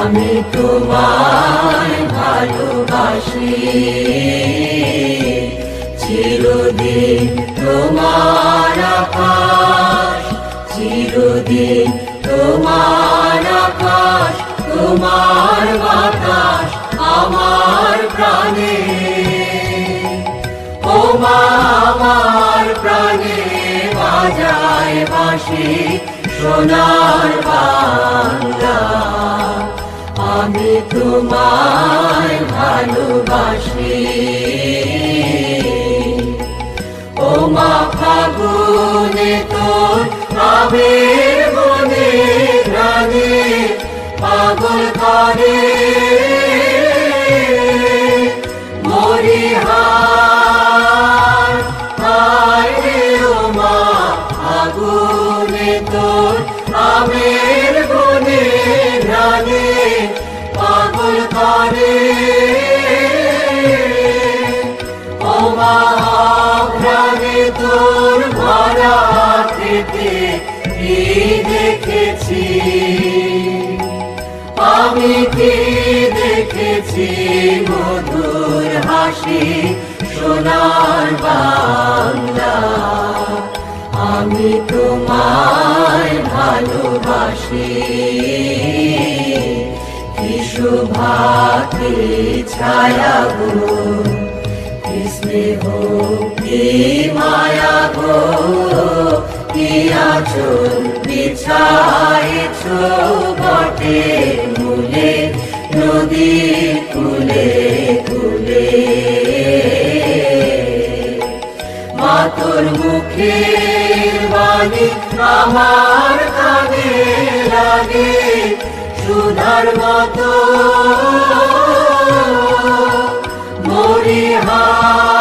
আমি তোমায় ভালোবাসি, চিরদিন তোমার আকাশ, চিরদিন তোমার আকাশ, তোমার বাতাস আমার প্রাণে। ও মা আমার প্রাণে বাজায় বাঁশি সোনার বাংলা, আমি তোমায় ভালোবাসি। ও মা ফাগুনে তোর আবির বনে প্রাণে পাগল করে মরিহার। হায় রে ও মা ফাগুনে তোর আবির বনে প্রাণে পাগল করে। ও মা প্রাণে তোর ভরা খেতে কি দেখেছি, আমি কি দেখেছি মধুর হাসি সোনার বাংলা, আমি তোমায় ভালোবাসি। কি শোভা কি ছায়া গো, কি স্নেহ কি মায়া গো, কি আঁচল বিছায়েছ বটের মূলে নদীর কূলে কূলে। মা তোর মুখের বাণী আমার কানে লাগে সুধার মতো মরিহার।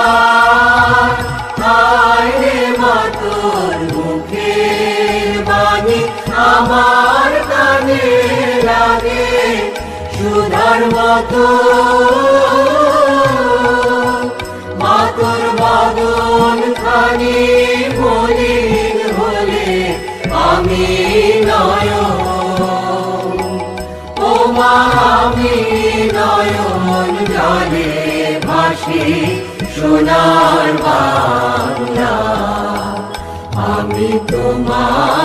হায় রে মা তোর মুখের বাণী আমার কানে লাগে সুধার মতো। মা তোর বদন খানি মলিন হলে আমি নয়ন, ও মা আমি নয়ন জলে ভাসি সোনার বাংলা, আমি তোমার